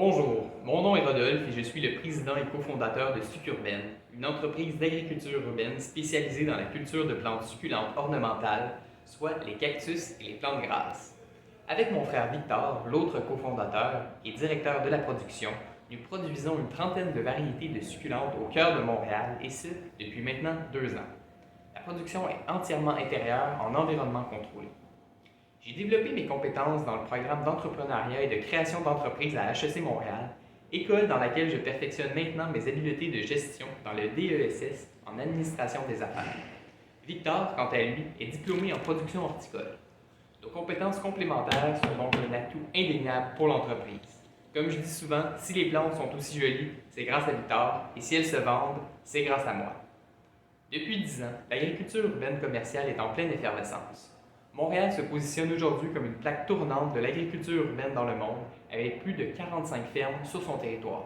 Bonjour, mon nom est Rodolphe et je suis le président et cofondateur de Sucurbaine, une entreprise d'agriculture urbaine spécialisée dans la culture de plantes succulentes ornementales, soit les cactus et les plantes grasses. Avec mon frère Victor, l'autre cofondateur et directeur de la production, nous produisons une trentaine de variétés de succulentes au cœur de Montréal et ce, depuis maintenant 2 ans. La production est entièrement intérieure en environnement contrôlé. J'ai développé mes compétences dans le programme d'entrepreneuriat et de création d'entreprises à HEC Montréal, école dans laquelle je perfectionne maintenant mes habiletés de gestion dans le DESS en administration des affaires. Victor, quant à lui, est diplômé en production horticole. Nos compétences complémentaires sont donc un atout indéniable pour l'entreprise. Comme je dis souvent, si les plantes sont aussi jolies, c'est grâce à Victor, et si elles se vendent, c'est grâce à moi. Depuis 10 ans, l'agriculture urbaine commerciale est en pleine effervescence. Montréal se positionne aujourd'hui comme une plaque tournante de l'agriculture urbaine dans le monde, avec plus de 45 fermes sur son territoire,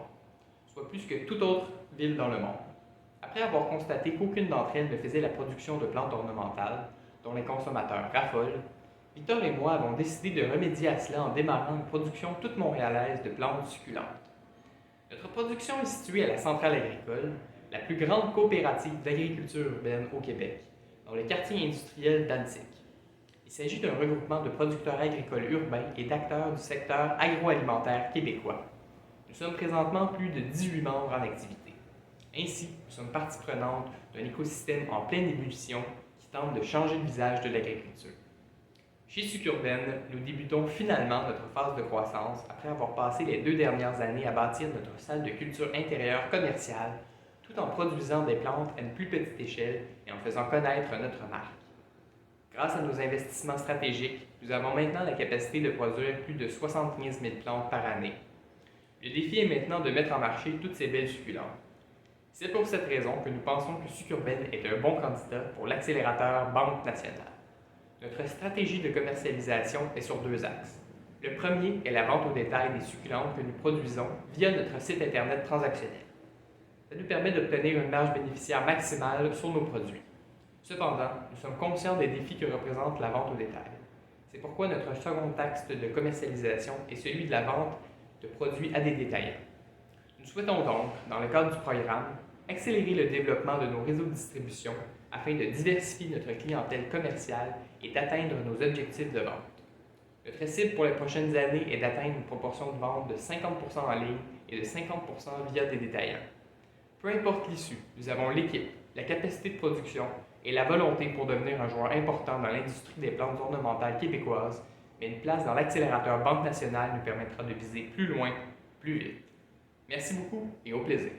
soit plus que toute autre ville dans le monde. Après avoir constaté qu'aucune d'entre elles ne faisait la production de plantes ornementales, dont les consommateurs raffolent, Victor et moi avons décidé de remédier à cela en démarrant une production toute montréalaise de plantes succulentes. Notre production est située à la Centrale agricole, la plus grande coopérative d'agriculture urbaine au Québec, dans le quartier industriel d'Antique. Il s'agit d'un regroupement de producteurs agricoles urbains et d'acteurs du secteur agroalimentaire québécois. Nous sommes présentement plus de 18 membres en activité. Ainsi, nous sommes partie prenante d'un écosystème en pleine ébullition qui tente de changer le visage de l'agriculture. Chez Sucurbaine, nous débutons finalement notre phase de croissance après avoir passé les 2 dernières années à bâtir notre salle de culture intérieure commerciale tout en produisant des plantes à une plus petite échelle et en faisant connaître notre marque. Grâce à nos investissements stratégiques, nous avons maintenant la capacité de produire plus de 75 000 plantes par année. Le défi est maintenant de mettre en marché toutes ces belles succulentes. C'est pour cette raison que nous pensons que Sucurbaine est un bon candidat pour l'accélérateur Banque nationale. Notre stratégie de commercialisation est sur 2 axes. Le premier est la vente au détail des succulentes que nous produisons via notre site Internet transactionnel. Ça nous permet d'obtenir une marge bénéficiaire maximale sur nos produits. Cependant, nous sommes conscients des défis que représente la vente au détail. C'est pourquoi notre second axe de commercialisation est celui de la vente de produits à des détaillants. Nous souhaitons donc, dans le cadre du programme, accélérer le développement de nos réseaux de distribution afin de diversifier notre clientèle commerciale et d'atteindre nos objectifs de vente. Notre cible pour les prochaines années est d'atteindre une proportion de vente de 50% en ligne et de 50% via des détaillants. Peu importe l'issue, nous avons l'équipe, la capacité de production et la volonté pour devenir un joueur important dans l'industrie des plantes ornementales québécoises, mais une place dans l'accélérateur Banque nationale nous permettra de viser plus loin, plus vite. Merci beaucoup et au plaisir.